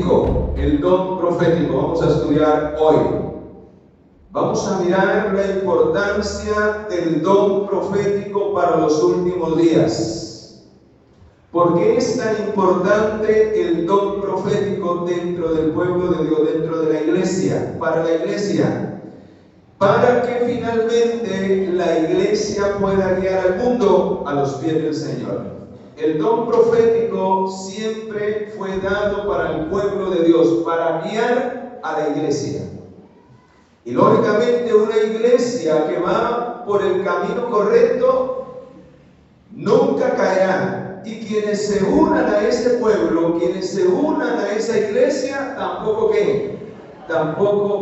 profético, el don profético. Vamos a estudiar hoy. Vamos a mirar la importancia del don profético para los últimos días. ¿Por qué es tan importante el don profético dentro del pueblo de Dios, dentro de la iglesia, para la iglesia? Para que finalmente la iglesia pueda guiar al mundo a los pies del Señor. El don profético siempre fue dado para el pueblo de Dios, para guiar a la iglesia. Y lógicamente una iglesia que va por el camino correcto nunca caerá. Y quienes se unan a ese pueblo, quienes se unan a esa iglesia, tampoco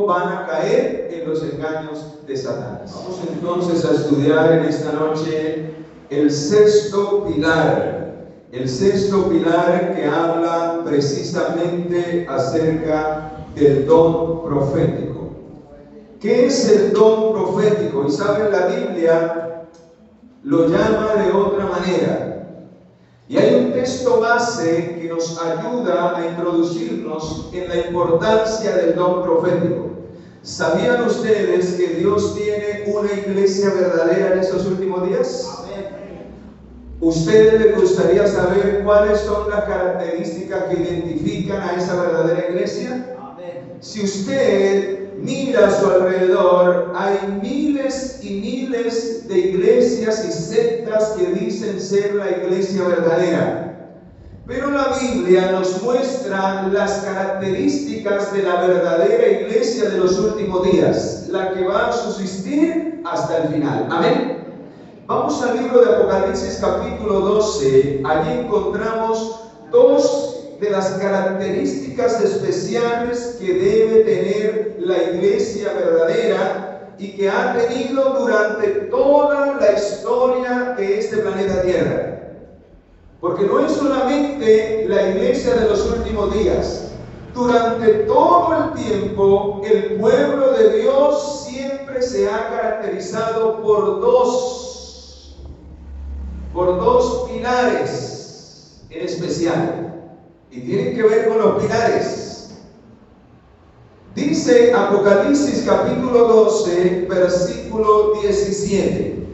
van a caer en los engaños de Satanás. Vamos entonces a estudiar en esta noche el sexto pilar que habla precisamente acerca del don profético. ¿Qué es el don profético? Y saben, la Biblia lo llama de otra manera. Y hay un texto base que nos ayuda a introducirnos en la importancia del don profético. ¿Sabían ustedes que Dios tiene una iglesia verdadera en estos últimos días? ¿Ustedes les gustaría saber cuáles son las características que identifican a esa verdadera iglesia? Si usted mira a su alrededor, hay miles y miles de iglesias y sectas que dicen ser la iglesia verdadera. Pero la Biblia nos muestra las características de la verdadera iglesia de los últimos días, la que va a subsistir hasta el final. Amén. Vamos al libro de Apocalipsis capítulo 12. Allí encontramos dos de las características especiales que debe tener la iglesia verdadera y que ha tenido durante toda la historia de este planeta Tierra. Porque no es solamente la iglesia de los últimos días. Durante todo el tiempo, el pueblo de Dios siempre se ha caracterizado por dos pilares en especial. Y tienen que ver con los pilares. Dice Apocalipsis capítulo 12, versículo 17.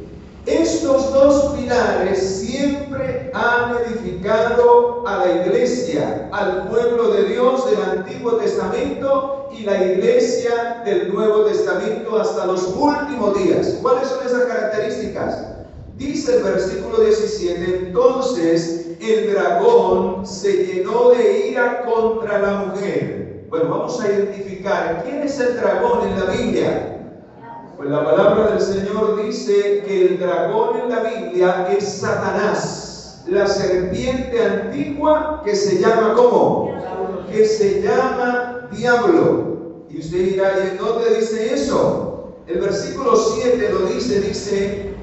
Estos dos pilares siempre han edificado a la iglesia, al pueblo de Dios del Antiguo Testamento y la iglesia del Nuevo Testamento hasta los últimos días. ¿Cuáles son esas características? Dice el versículo 17, entonces el dragón se llenó de ira contra la mujer. Bueno, vamos a identificar quién es el dragón en la Biblia. Pues la palabra del Señor dice que el dragón en la Biblia es Satanás, la serpiente antigua que se llama ¿cómo? Que se llama Diablo. Y usted dirá, ¿y en dónde dice eso? El versículo 7 lo dice,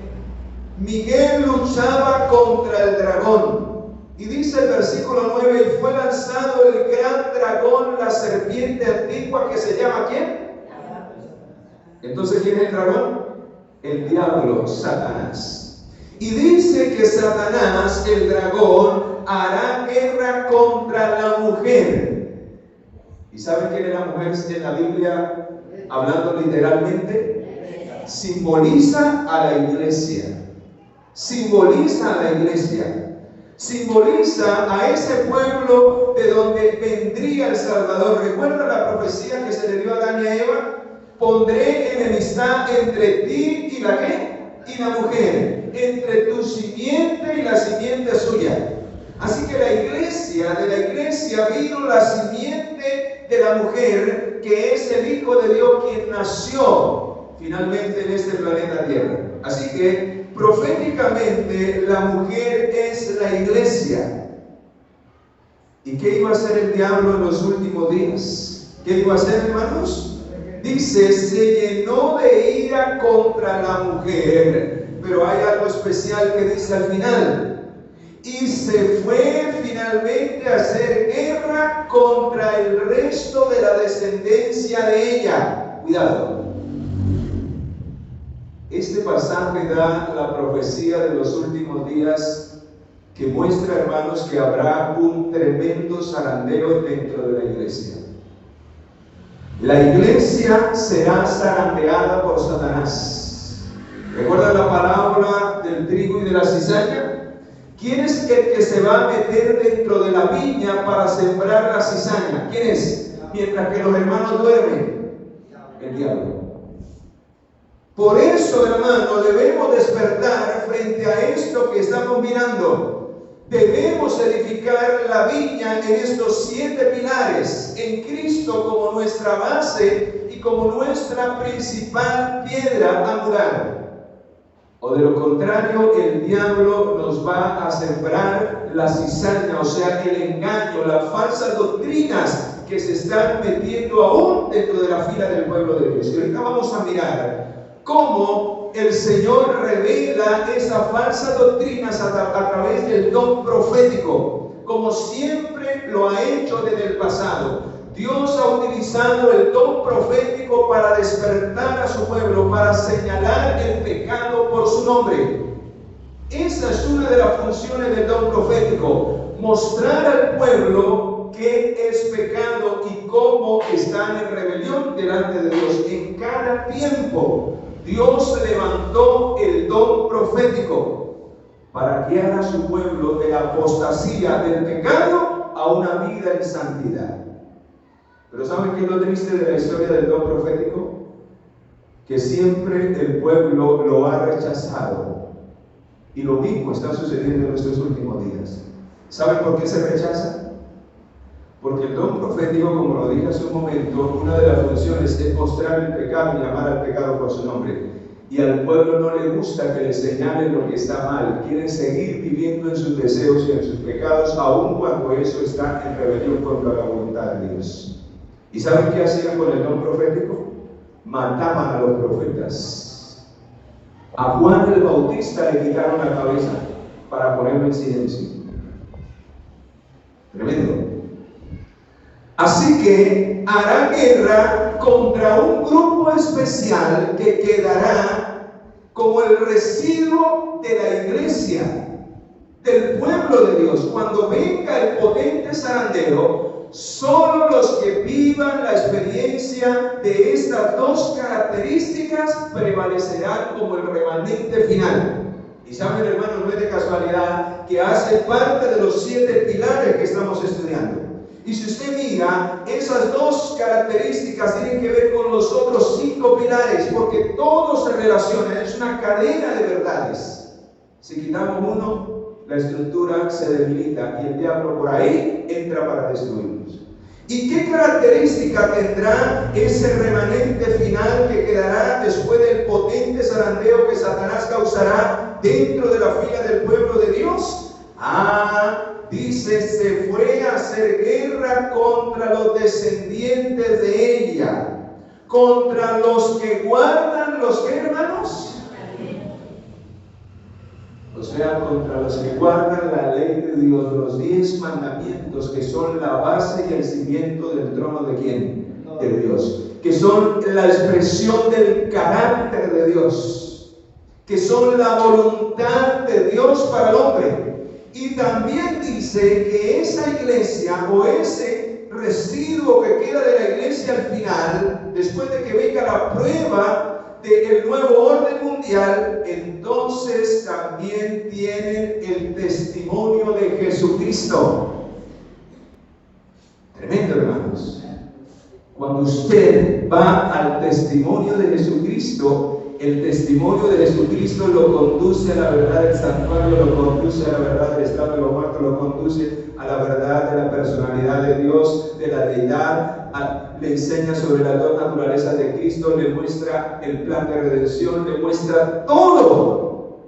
Miguel luchaba contra el dragón. Y dice el versículo 9, y fue lanzado el gran dragón, la serpiente antigua que se llama ¿quién? Entonces, ¿quién es el dragón? El diablo, Satanás. Y dice que Satanás, el dragón, hará guerra contra la mujer. ¿Y saben quién es la mujer en la Biblia? Hablando literalmente, simboliza a la iglesia. Simboliza a la iglesia. Simboliza a ese pueblo de donde vendría el Salvador. ¿Recuerda la profecía que se le dio a Adán y a Eva? Pondré enemistad entre ti y la ¿qué? Y la mujer, entre tu simiente y la simiente suya. Así que de la iglesia vino la simiente de la mujer, que es el Hijo de Dios quien nació finalmente en este planeta Tierra. Así que proféticamente la mujer es la iglesia. ¿Y qué iba a hacer el diablo en los últimos días? ¿Qué iba a hacer, hermanos? Dice, se llenó de ira contra la mujer, pero hay algo especial que dice al final. Y se fue finalmente a hacer guerra contra el resto de la descendencia de ella. Cuidado. Este pasaje da la profecía de los últimos días que muestra, hermanos, que habrá un tremendo zarandeo dentro de la iglesia. La iglesia será zarandeada por Satanás. ¿Recuerdan la parábola del trigo y de la cizaña? ¿Quién es el que se va a meter dentro de la viña para sembrar la cizaña? ¿Quién es? Mientras que los hermanos duermen, el diablo. Por eso, hermano, debemos despertar frente a esto que estamos mirando. Debemos edificar la viña en estos 7 pilares, en Cristo como nuestra base y como nuestra principal piedra angular. O de lo contrario, el diablo nos va a sembrar la cizaña, o sea, el engaño, las falsas doctrinas que se están metiendo aún dentro de la fila del pueblo de Dios. Y ahorita vamos a mirar cómo el Señor revela esas falsas doctrinas a través del don profético, como siempre lo ha hecho desde el pasado. Dios ha utilizado el don profético para despertar a su pueblo, para señalar el pecado por su nombre. Esa es una de las funciones del don profético, mostrar al pueblo qué es pecado y cómo están en rebelión delante de Dios. En cada tiempo Dios levantó el don profético para guiar a su pueblo de la apostasía del pecado a una vida en santidad. Pero ¿saben qué es lo triste de la historia del don profético? Que siempre el pueblo lo ha rechazado. Y lo mismo está sucediendo en nuestros últimos días. ¿Saben por qué se rechaza? Porque el don profético, como lo dije hace un momento, una de las funciones es mostrar el pecado y llamar al pecado por su nombre. Y al pueblo no le gusta que le señalen lo que está mal. Quieren seguir viviendo en sus deseos y en sus pecados, aun cuando eso está en rebelión contra la voluntad de Dios. ¿Y saben qué hacían con el don profético? Mataban a los profetas. A Juan el Bautista le quitaron la cabeza para ponerlo en silencio. Tremendo. Así que hará guerra contra un grupo especial que quedará como el residuo de la iglesia, del pueblo de Dios. Cuando venga el potente zarandeo, solo los que vivan la experiencia de estas 2 características prevalecerán como el remanente final. Y saben, hermanos, no es de casualidad que hace parte de los 7 pilares que estamos estudiando. Y si usted mira, esas 2 características tienen que ver con los otros 5 pilares, porque todos se relacionan, es una cadena de verdades. Si quitamos uno, la estructura se debilita y el diablo por ahí entra para destruirnos. ¿Y qué característica tendrá ese remanente final que quedará después del potente zarandeo que Satanás causará dentro de la fila del pueblo de Dios? Dice, se fue a hacer guerra contra los descendientes de ella, contra los que guardan los ¿qué, hermanos? O sea, contra los que guardan la ley de Dios, los 10 mandamientos que son la base y el cimiento del trono de ¿quién? De Dios, que son la expresión del carácter de Dios, que son la voluntad de Dios para el hombre. Y también dice que esa iglesia o ese residuo que queda de la iglesia al final, después de que venga la prueba del nuevo orden mundial, entonces también tienen el testimonio de Jesucristo. Tremendo, hermanos. Cuando usted va al testimonio de Jesucristo, el testimonio de Jesucristo lo conduce a la verdad del santuario, lo conduce a la verdad del estado de los muertos, lo conduce a la verdad de la personalidad de Dios, de la deidad, le enseña sobre la dos naturalezas de Cristo, le muestra el plan de redención, le muestra todo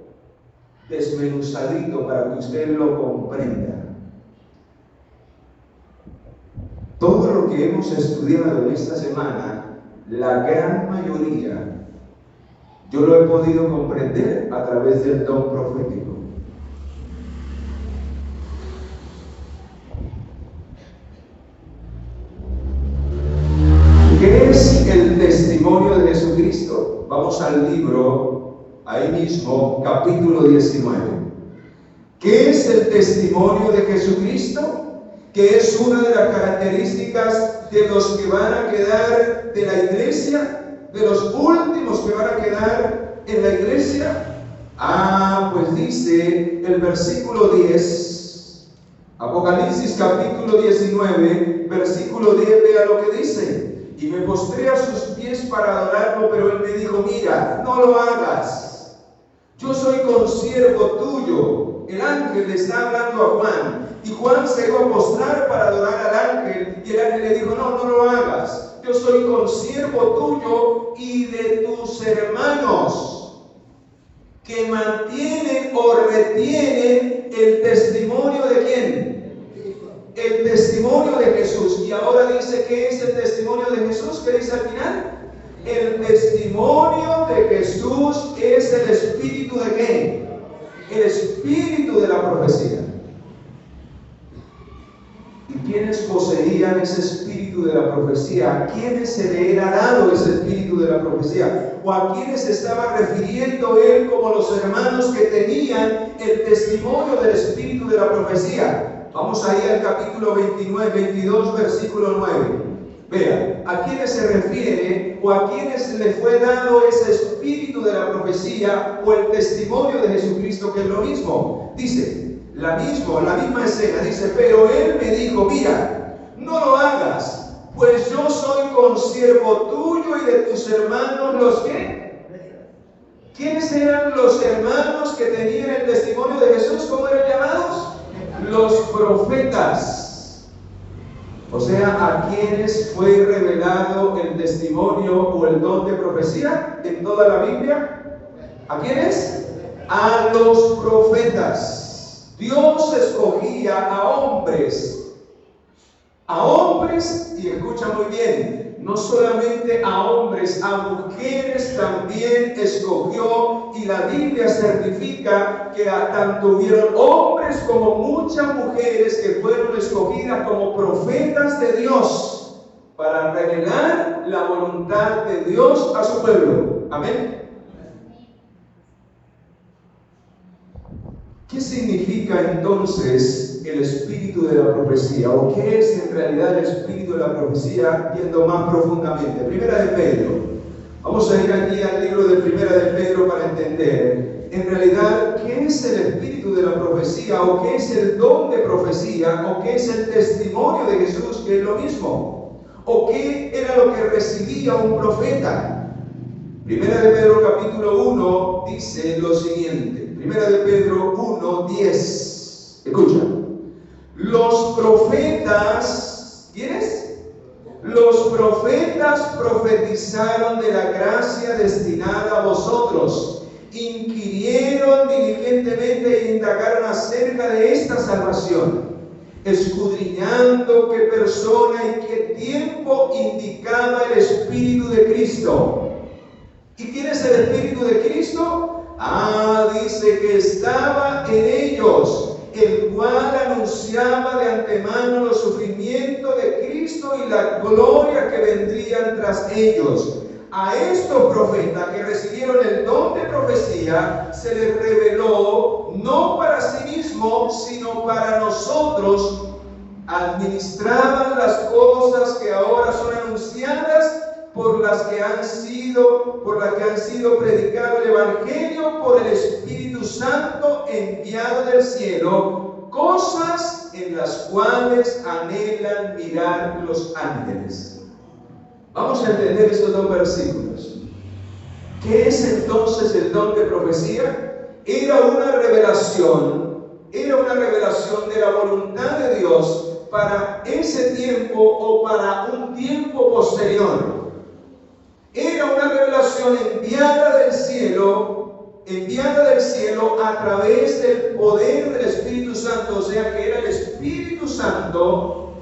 desmenuzadito para que usted lo comprenda. Todo lo que hemos estudiado en esta semana, la gran mayoría, yo lo he podido comprender a través del don profético. ¿Qué es el testimonio de Jesucristo? Vamos al libro, ahí mismo, capítulo 19. ¿Qué es el testimonio de Jesucristo? Que es una de las características de los que van a quedar de la iglesia, de los últimos que van a quedar en la iglesia. Pues dice el versículo 10, Apocalipsis capítulo 19, versículo 10, vea lo que dice. Y me postré a sus pies para adorarlo, pero él me dijo, mira, no lo hagas. Yo soy consiervo tuyo. El ángel le está hablando a Juan. Y Juan se iba a postrar para adorar al ángel. Y el ángel le dijo, no, no lo hagas. Yo soy consiervo tuyo y de tus hermanos que mantienen o retienen el testimonio de ¿quién? El testimonio de Jesús. Y ahora dice, ¿qué es el testimonio de Jesús? ¿Qué dice al final? El testimonio de Jesús es el espíritu de ¿qué? El espíritu de la profecía. ¿Y quiénes poseían ese espíritu de la profecía? ¿A quiénes se le era dado ese espíritu de la profecía? ¿O a quiénes se estaba refiriendo él como los hermanos que tenían el testimonio del espíritu de la profecía? Vamos ahí al capítulo 22, versículo 9. Vean, ¿a quiénes se refiere o a quiénes le fue dado ese espíritu de la profecía o el testimonio de Jesucristo, que es lo mismo? Dice, la misma escena, dice, pero él me dijo, mira, no lo hagas, pues yo soy consiervo tuyo y de tus hermanos los que. ¿Quiénes eran los hermanos que tenían el testimonio de Jesús? ¿Cómo eran llamados? Los profetas. O sea, ¿a quiénes fue revelado el testimonio o el don de profecía en toda la Biblia? ¿A quiénes? A los profetas. Dios escogía a hombres, y escucha muy bien, no solamente a hombres, a mujeres también escogió, y la Biblia certifica que tanto hubieron hombres como muchas mujeres que fueron escogidas como profetas de Dios para revelar la voluntad de Dios a su pueblo. Amén. ¿Qué significa entonces el espíritu de la profecía? ¿O qué es en realidad el espíritu de la profecía? Viendo más profundamente. Primera de Pedro. Vamos a ir aquí al libro de Primera de Pedro para entender en realidad qué es el espíritu de la profecía, o qué es el don de profecía, o qué es el testimonio de Jesús, que es lo mismo, o qué era lo que recibía un profeta. Primera de Pedro capítulo 1 dice lo siguiente. Primera de Pedro 1, 10. Escucha. Los profetas, ¿quiénes? Los profetas profetizaron de la gracia destinada a vosotros. Inquirieron diligentemente e indagaron acerca de esta salvación, escudriñando qué persona y qué tiempo indicaba el Espíritu de Cristo. ¿Y quién es el Espíritu de Cristo? Dice que estaba en ellos, el cual anunciaba de antemano los sufrimientos de Cristo y la gloria que vendrían tras ellos. A estos profetas que recibieron el don de profecía se les reveló no para sí mismos, sino para nosotros. Administraban las cosas que ahora son anunciadas, por las que han sido predicado el Evangelio por el Espíritu Santo enviado del cielo, cosas en las cuales anhelan mirar los ángeles. Vamos a entender estos dos versículos. ¿Qué es entonces el don de profecía? Era una revelación de la voluntad de Dios para ese tiempo o para un tiempo posterior. Era una revelación enviada del cielo a través del poder del Espíritu Santo, o sea que era el Espíritu Santo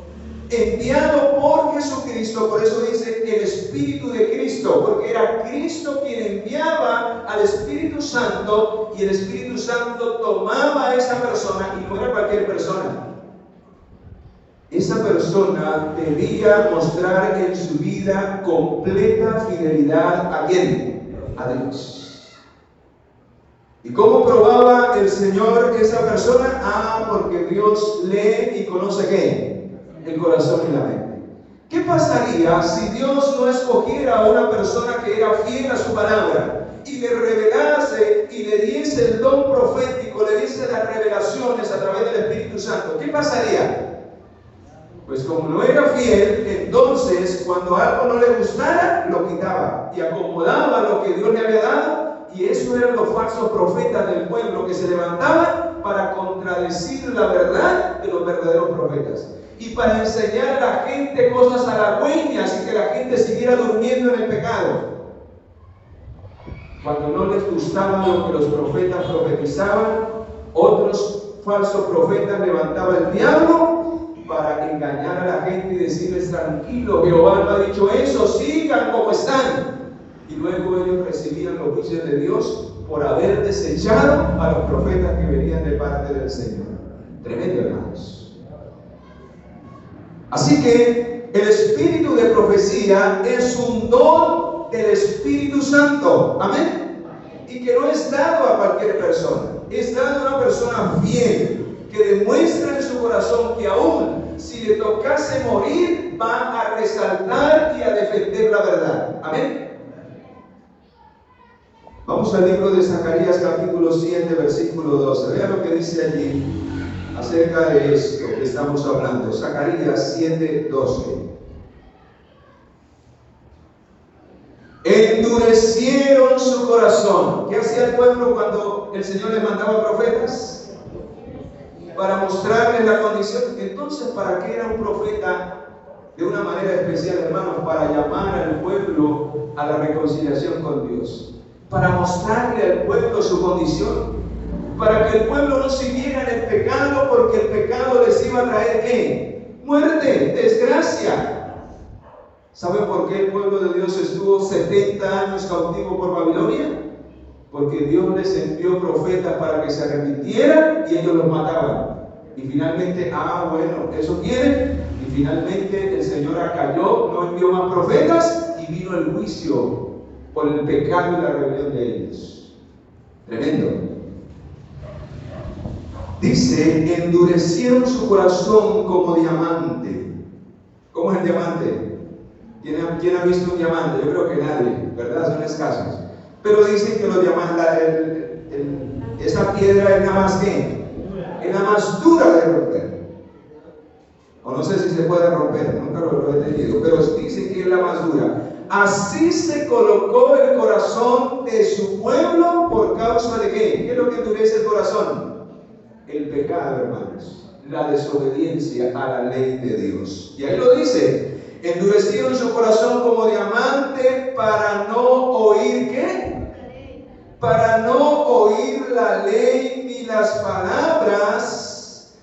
enviado por Jesucristo. Por eso dice el Espíritu de Cristo, porque era Cristo quien enviaba al Espíritu Santo, y el Espíritu Santo tomaba a esa persona, y no era cualquier persona. Esa persona debía mostrar en su vida completa fidelidad ¿a quién? A Dios. ¿Y cómo probaba el el Señor esa persona? Porque Dios lee y conoce ¿qué? El corazón y la mente. ¿Qué pasaría si Dios no escogiera a una persona que era fiel a su palabra y le revelase y le diese el don profético, le diese las revelaciones a través del Espíritu Santo? ¿Qué pasaría? Pues como no era fiel, entonces cuando algo no le gustara, lo quitaba y acomodaba lo que Dios le había dado, y eso eran los falsos profetas del pueblo que se levantaban para contradecir la verdad de los verdaderos profetas y para enseñar a la gente cosas halagüeñas y que la gente siguiera durmiendo en el pecado. Cuando no les gustaba lo que los profetas profetizaban, otros falsos profetas levantaban el diablo para engañar a la gente y decirles: tranquilo, Jehová no ha dicho eso, sigan como están. Y luego ellos recibían los juicios de Dios por haber desechado a los profetas que venían de parte del Señor. Tremendo, hermanos. Así que el espíritu de profecía es un don del Espíritu Santo. Amén. Y que no es dado a cualquier persona. Es dado a una persona fiel que demuestra en su corazón que aún si le tocase morir, va a resaltar y a defender la verdad. Amén. Vamos al libro de Zacarías capítulo 7 versículo 12. Vean lo que dice allí acerca de esto que estamos hablando. Zacarías 7, 12. Endurecieron su corazón. ¿Qué hacía el pueblo cuando el Señor les mandaba profetas? Para mostrarles la condición. Entonces, ¿para qué era un profeta de una manera especial, hermanos? Para llamar al pueblo a la reconciliación con Dios. Para mostrarle al pueblo su condición, para que el pueblo no siguiera en el pecado, porque el pecado les iba a traer ¿qué? Muerte, desgracia. ¿Saben por qué el pueblo de Dios estuvo 70 años cautivo por Babilonia? Porque Dios les envió profetas para que se arrepintieran y ellos los mataban. Y finalmente, bueno, eso quieren. Y finalmente el Señor acalló, no envió más profetas y vino el juicio por el pecado y la rebelión de ellos. Tremendo. Dice: endurecieron su corazón como diamante. ¿Cómo es el diamante? ¿Quién ha visto un diamante? Yo creo que nadie, ¿verdad? Son escasos. Pero dicen que los diamantes, esa piedra es la más ¿qué? Es la más dura de romper. O no sé si se puede romper, nunca lo he tenido, pero dicen que es la más dura. Así se colocó el corazón de su pueblo por causa de ¿qué? ¿Qué es lo que endurece el corazón? El pecado, hermanos. La desobediencia a la ley de Dios. Y ahí lo dice: endurecieron su corazón como diamante para no oír ¿qué? Para no oír la ley ni las palabras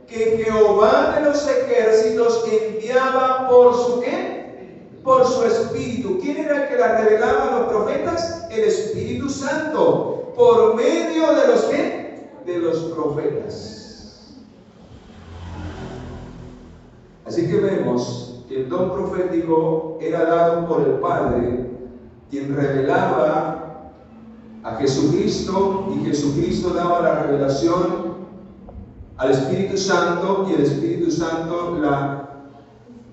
que Jehová de los ejércitos enviaba por su ¿qué? Por su Espíritu. ¿Quién era el que la revelaba a los profetas? El Espíritu Santo. ¿Por medio de los qué? De los profetas. Así que vemos que el don profético era dado por el Padre, quien revelaba a Jesucristo, y Jesucristo daba la revelación al Espíritu Santo, y el Espíritu Santo la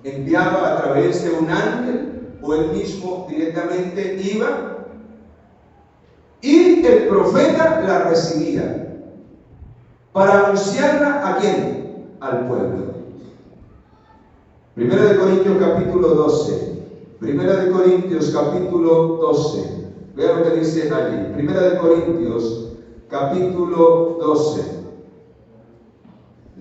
enviaba a través de un ángel, o él mismo directamente iba, y el profeta la recibía para anunciarla ¿a quién? Al pueblo. Primera de Corintios capítulo 12. Primera de Corintios capítulo 12. Vean lo que dice allí. Primera de Corintios capítulo 12.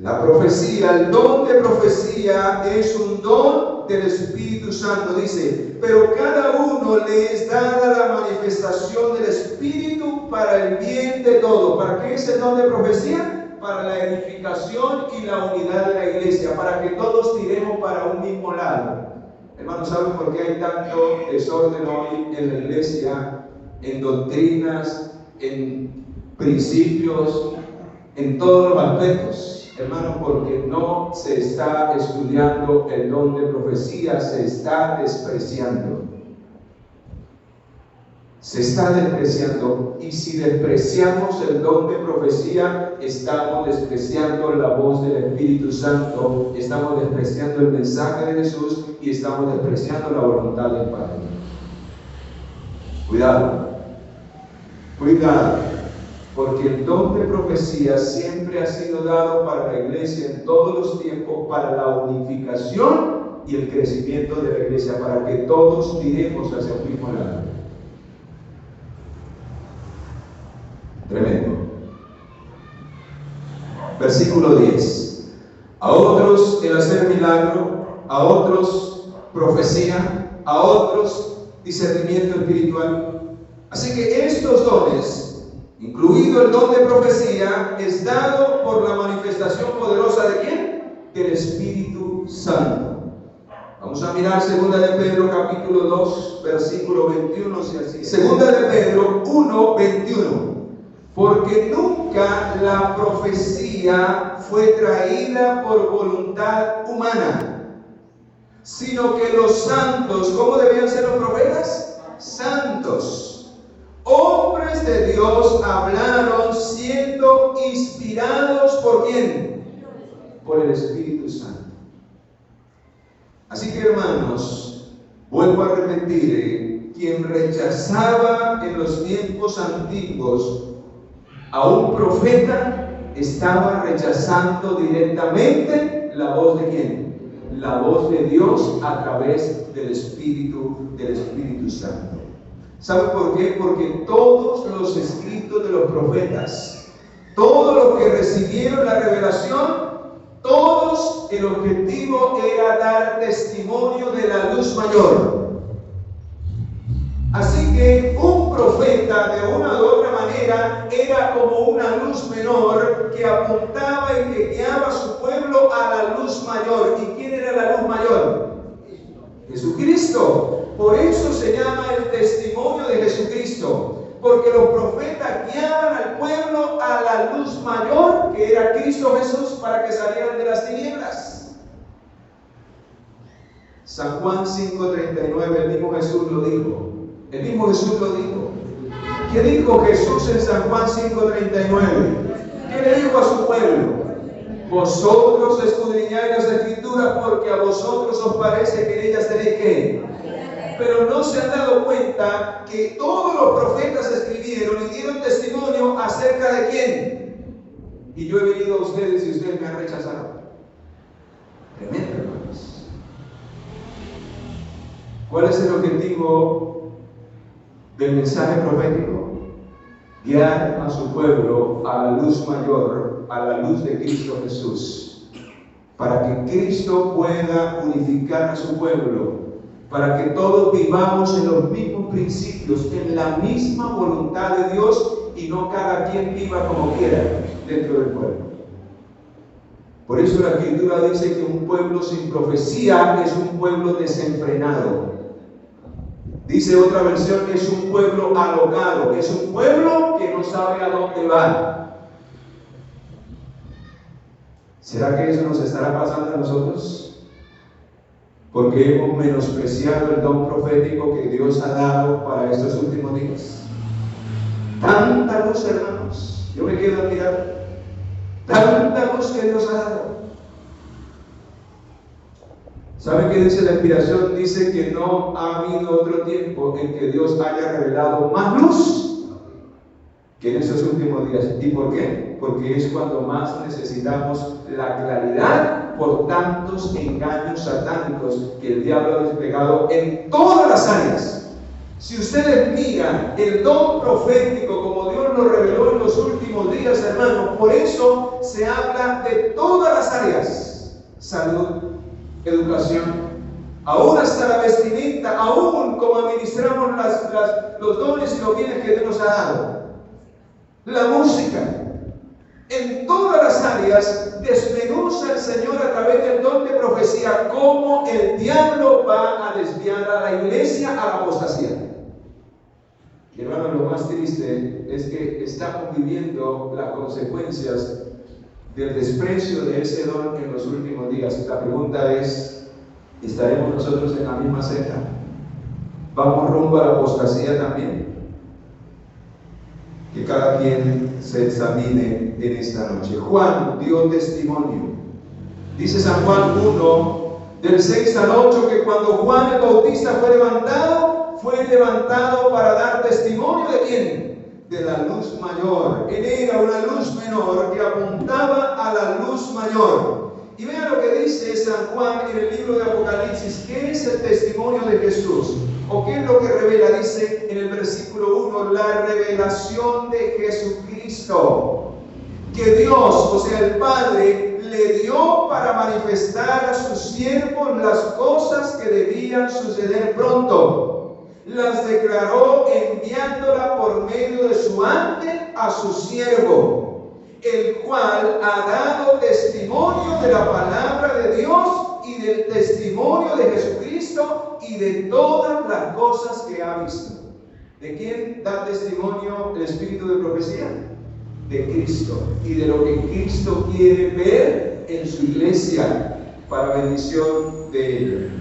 La profecía, el don de profecía es un don del Espíritu Santo. Dice: pero cada uno le es dada la manifestación del Espíritu para el bien de todos. ¿Para qué es el don de profecía? Para la edificación y la unidad de la iglesia, para que todos tiremos para un mismo lado. Hermanos, ¿saben por qué hay tanto desorden hoy en la iglesia? En doctrinas, en principios, en todos los aspectos. Hermanos, porque no se está estudiando el don de profecía, se está despreciando. se está despreciando, y si despreciamos el don de profecía, estamos despreciando la voz del Espíritu Santo, estamos despreciando el mensaje de Jesús y estamos despreciando la voluntad del Padre. Cuidado, cuidado, porque el don de profecía siempre ha sido dado para la iglesia en todos los tiempos, para la unificación y el crecimiento de la iglesia, para que todos miremos hacia un mismo lado. Tremendo. Versículo 10. A otros el hacer milagro, a otros profecía, a otros discernimiento espiritual. Así que estos dones, incluido el don de profecía, es dado por la manifestación poderosa ¿de quién? Del Espíritu Santo. Vamos a mirar 2 de Pedro capítulo 2 versículo 21. Segunda de Pedro 1, 21. Porque nunca la profecía fue traída por voluntad humana, sino que los santos, ¿cómo debían ser los profetas? Santos, hombres de Dios, hablaron siendo inspirados ¿por quién? Por el Espíritu Santo. Así que, hermanos, vuelvo a repetir, quien rechazaba en los tiempos antiguos a un profeta, estaba rechazando directamente la voz de quién? La voz de Dios a través del Espíritu Santo. ¿Sabe por qué? Porque todos los escritos de los profetas, todos los que recibieron la revelación, todos el objetivo era dar testimonio de la luz mayor. Así que un profeta de una u otra manera era como una luz menor que apuntaba y que guiaba a su pueblo a la luz mayor. ¿Y quién era la luz mayor? Jesucristo. Por eso se llama el testimonio de Jesucristo, porque los profetas guiaban al pueblo a la luz mayor, que era Cristo Jesús, para que salieran de las tinieblas. San Juan 5:39, el mismo Jesús lo dijo. El mismo Jesús lo dijo. ¿Qué dijo Jesús en San Juan 5:39? ¿Qué le dijo a su pueblo? Vosotros escudriñáis las Escrituras porque a vosotros os parece que en ellas tenéis ¿qué? Pero no se han dado cuenta que todos los profetas escribieron y dieron testimonio acerca de quién. Y yo he venido a ustedes y ustedes me han rechazado. Tremendo, hermanos. ¿Cuál es el objetivo del mensaje profético? Guiar a su pueblo a la luz mayor, a la luz de Cristo Jesús, para que Cristo pueda unificar a su pueblo, para que todos vivamos en los mismos principios, en la misma voluntad de Dios, y no cada quien viva como quiera dentro del pueblo. Por eso la Escritura dice que un pueblo sin profecía es un pueblo desenfrenado. Dice otra versión, es un pueblo alocado, es un pueblo que no sabe a dónde va. ¿Será que eso nos estará pasando a nosotros? Porque hemos menospreciado el don profético que Dios ha dado para estos últimos días. Tanta luz, hermanos, yo me quedo admirado. Tanta luz que Dios ha dado. ¿Sabe qué dice la inspiración? Dice que no ha habido otro tiempo en que Dios haya revelado más luz que en estos últimos días. ¿Y por qué? Porque es cuando más necesitamos la claridad por tantos engaños satánicos que el diablo ha desplegado en todas las áreas. Si ustedes miran el don profético como Dios lo reveló en los últimos días, hermanos, por eso se habla de todas las áreas: salud, educación, aún hasta la vestimenta, aún como administramos los dones y los bienes que Dios nos ha dado, la música. En todas las áreas desmenuza el Señor a través del don de profecía cómo el diablo va a desviar a la iglesia a la apostasía. Y hermano, lo más triste es que estamos viviendo las consecuencias del desprecio de ese don en los últimos días. La pregunta es, ¿estaremos nosotros en la misma senda? ¿Vamos rumbo a la apostasía también? que cada quien se examine en esta noche. Juan dio testimonio. Dice San Juan 1, del 6 al 8, que cuando Juan el Bautista fue levantado para dar testimonio ¿de quién? De la luz mayor. Él era una luz menor que apuntaba a la luz mayor. Y vean lo que dice San Juan en el libro de Apocalipsis. ¿Qué es el testimonio de Jesús? ¿O qué es lo que revela? Dice en el versículo 1, la revelación de Jesucristo. Que Dios, o sea el Padre, le dio para manifestar a sus siervos las cosas que debían suceder pronto. Las declaró enviándola por medio de su ángel a su siervo, el cual ha dado testimonio de la palabra de Dios y del testimonio de Jesucristo y de todas las cosas que ha visto. ¿De quién da testimonio el espíritu de profecía? De Cristo y de lo que Cristo quiere ver en su iglesia para bendición de ella.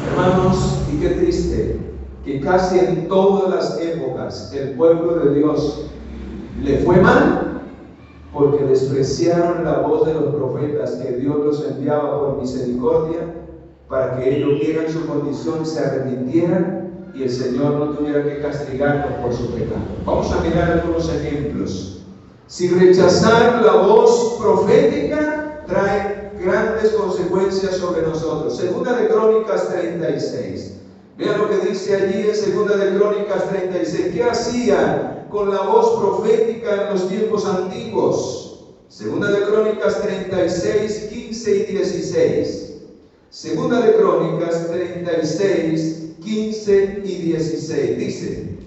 Hermanos, y qué triste que casi en todas las épocas el pueblo de Dios le fue mal porque despreciaron la voz de los profetas que Dios los enviaba por misericordia para que ellos vieran su condición, se arrepintieran y el Señor no tuviera que castigarlos por su pecado. Vamos a mirar algunos ejemplos. Si rechazar la voz profética trae grandes consecuencias sobre nosotros. Segunda de Crónicas 36. Vean lo que dice allí en Segunda de Crónicas 36. ¿Qué hacían con la voz profética en los tiempos antiguos? Segunda de Crónicas 36, 15 y 16. Segunda de Crónicas 36, 15 y 16. Dice: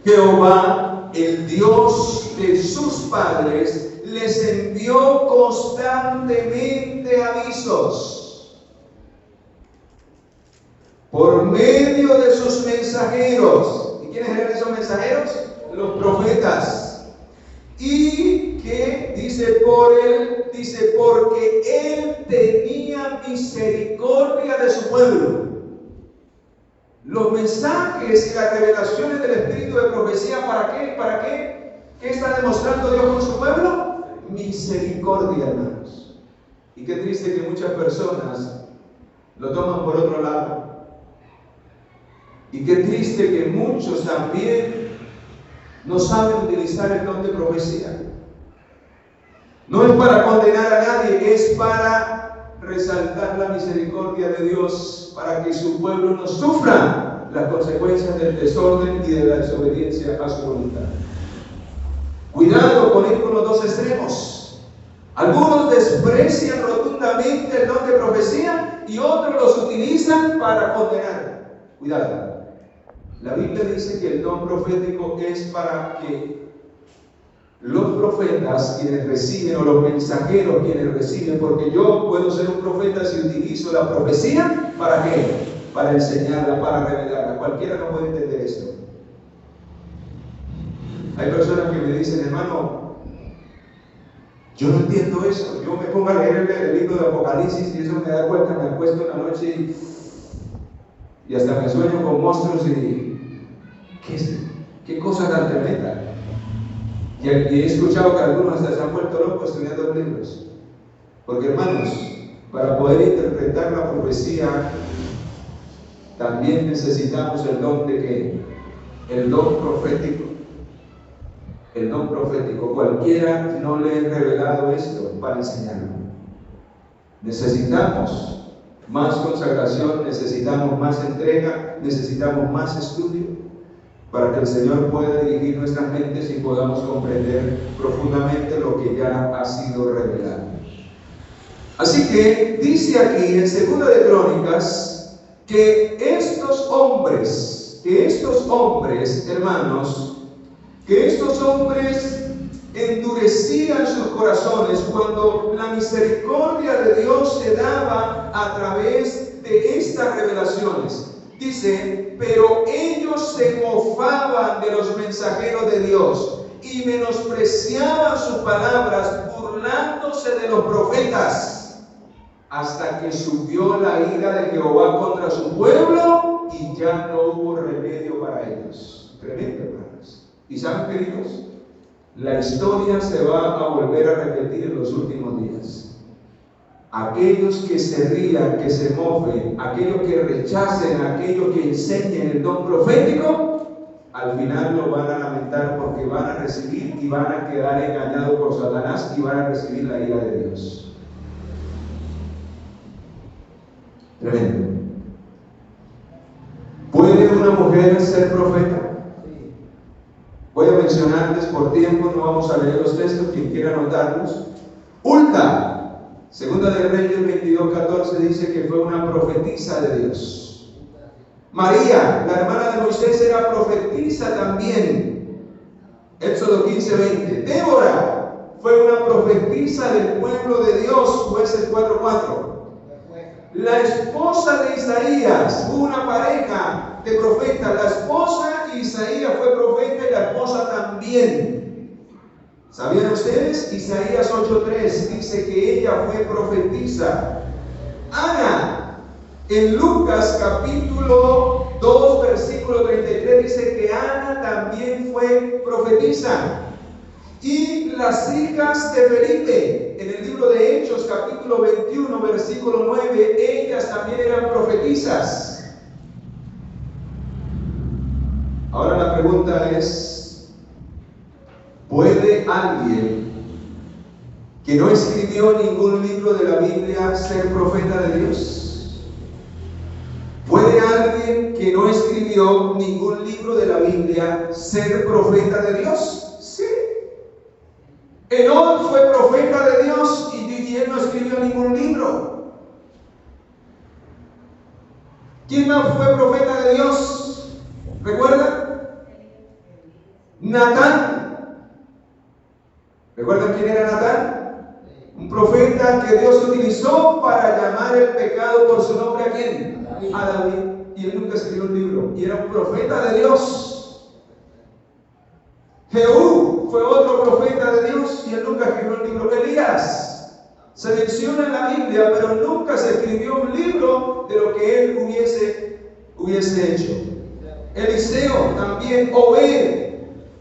Jehová, el Dios de sus padres, les envió constantemente avisos por medio de sus mensajeros. ¿Y quiénes eran esos mensajeros? Los profetas. Y que dice porque él tenía misericordia de su pueblo. Los mensajes y las revelaciones del espíritu de profecía, ¿para qué? ¿Para qué? ¿Qué está demostrando Dios con su pueblo? Misericordia, hermanos. Y qué triste que muchas personas lo toman por otro lado. Y qué triste que muchos también no saben utilizar el don de profecía. No es para condenar a nadie, es para resaltar la misericordia de Dios, para que su pueblo no sufra las consecuencias del desorden y de la desobediencia a su voluntad. Cuidado con ir con los dos extremos. Algunos desprecian rotundamente el don de profecía y otros los utilizan para condenar. Cuidado. La Biblia dice que el don profético es para que los profetas, quienes reciben, o los mensajeros, quienes reciben, porque yo puedo ser un profeta si utilizo la profecía, ¿para qué? Para enseñarla, para revelarla. Cualquiera no puede entender esto. Hay personas que me dicen: hermano, yo no entiendo eso. Yo me pongo a leer el libro de Apocalipsis y eso me da vuelta, me acuesto en la noche y hasta me sueño con monstruos y ¿qué cosa tan tremenda? Y he escuchado que algunos hasta se han vuelto locos estudiando libros. Porque, hermanos, para poder interpretar la profecía también necesitamos el don de ¿qué? El don profético. El don profético. Cualquiera no le he revelado esto para enseñarlo. Necesitamos más consagración, necesitamos más entrega, necesitamos más estudio para que el Señor pueda dirigir nuestras mentes y podamos comprender profundamente lo que ya ha sido revelado. Así que dice aquí en Segunda de Crónicas que estos hombres, hermanos, que estos hombres endurecían sus corazones cuando la misericordia de Dios se daba a través de estas revelaciones. Dice: pero ellos se mofaban de los mensajeros de Dios y menospreciaban sus palabras, burlándose de los profetas, hasta que subió la ira de Jehová contra su pueblo y ya no hubo remedio para ellos. Tremendo, hermanos. ¿Y saben, queridos? La historia se va a volver a repetir en los últimos días. Aquellos que se rían, que se mofen, aquellos que rechacen, aquellos que enseñen el don profético, al final lo van a lamentar porque van a recibir y van a quedar engañados por Satanás y van a recibir la ira de Dios. Tremendo. ¿Puede una mujer ser profeta? Voy a mencionarles por tiempo, no vamos a leer los textos, quien quiera anotarlos. Hulda, segunda de Reyes 22:14, dice que fue una profetisa de Dios. María, la hermana de Moisés, era profetisa también. Éxodo 15:20. Débora fue una profetisa del pueblo de Dios, Jueces 4:4. La esposa de Isaías, hubo una pareja de profetas, la esposa y Isaías fue profeta y la esposa también. ¿Sabían ustedes? Isaías 8:3 dice que ella fue profetisa. Ana, en Lucas capítulo 2 versículo 33 dice que Ana también fue profetisa. Y las hijas de Felipe, en el libro de Hechos capítulo 21 versículo 9, ellas también eran profetisas. Ahora la pregunta es, ¿puede alguien que no escribió ningún libro de la Biblia ser profeta de Dios? ¿Puede alguien que no escribió ningún libro de la Biblia ser profeta de Dios? Sí. Enoc fue profeta de Dios y él no escribió ningún libro. ¿Quién más fue profeta de Dios? ¿Recuerdan? Natán. ¿Recuerdan quién era Natán? Un profeta que Dios utilizó para llamar el pecado por su nombre ¿a quién? A David. Y él nunca escribió un libro. Y era un profeta de Dios. Jehú fue otro profeta de Dios y él nunca escribió un libro. Elías se menciona en la Biblia, pero nunca se escribió un libro de lo que él hubiese hecho. Eliseo también, Obed,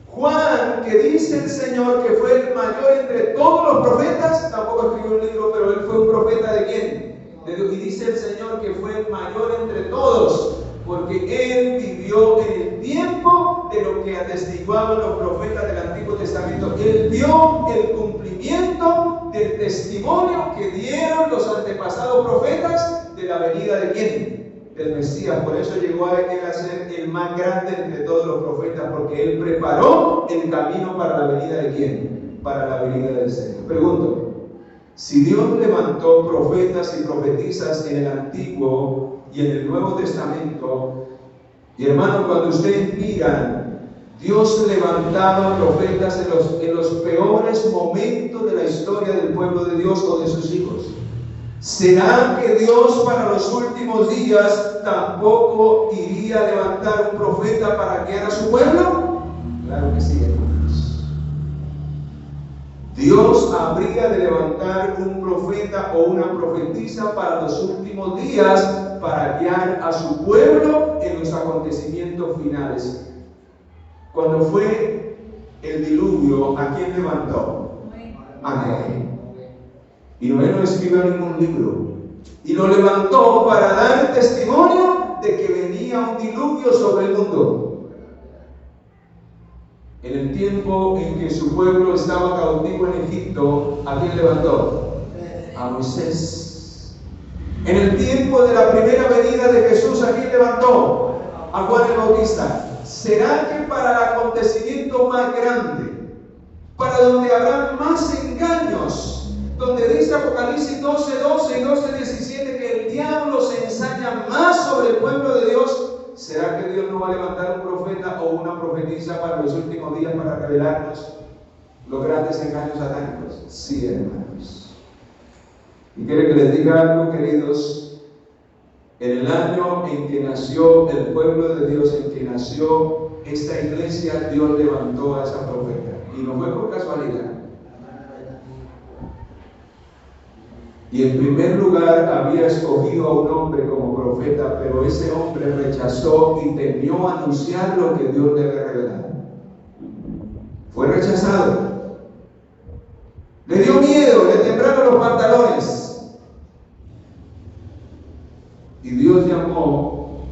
Juan, que dice el Señor que fue el mayor entre todos los profetas, tampoco escribió un libro, pero él fue un profeta ¿de quién? De Dios. Y dice el Señor que fue el mayor entre todos, porque él vivió en el tiempo de lo que atestiguaban los profetas del Antiguo Testamento. Él vio el cumplimiento del testimonio que dieron los antepasados profetas de la venida ¿de quién? Del Mesías. Por eso llegó a él a ser el más grande entre todos los profetas, porque él preparó el camino para la venida ¿de quién? Para la venida del Señor. Pregunto, si Dios levantó profetas y profetisas en el Antiguo y en el Nuevo Testamento, y hermano, cuando ustedes miran, Dios levantaba profetas en los peores momentos de la historia del pueblo de Dios o de sus hijos. ¿Será que Dios para los últimos días tampoco iría a levantar un profeta para guiar a su pueblo? Claro que sí, hermanos. Dios habría de levantar un profeta o una profetisa para los últimos días para guiar a su pueblo en los acontecimientos finales. Cuando fue el diluvio, ¿a quién levantó? A Noé. Y Noé no escribió ningún libro. Y lo levantó para dar testimonio de que venía un diluvio sobre el mundo. En el tiempo en que su pueblo estaba cautivo en Egipto, ¿a quién levantó? A Moisés. En el tiempo de la primera venida de Jesús, ¿a quién levantó? A Juan el Bautista. ¿Será que para el acontecimiento más grande, para donde habrá más engaños, donde dice Apocalipsis 12:12 y 12:17 que el diablo se ensaña más sobre el pueblo de Dios, ¿será que Dios no va a levantar un profeta o una profetisa para los últimos días para revelarnos los grandes engaños satánicos? Sí, hermanos. Y quiero que les diga algo, queridos. En el año en que nació el pueblo de Dios, en que nació esta iglesia, Dios levantó a esa profeta. Y no fue por casualidad. Y en primer lugar había escogido a un hombre como profeta, pero ese hombre rechazó y temió anunciar lo que Dios le había revelado. Fue rechazado. Le dio miedo, le temblaron los pantalones. Y Dios llamó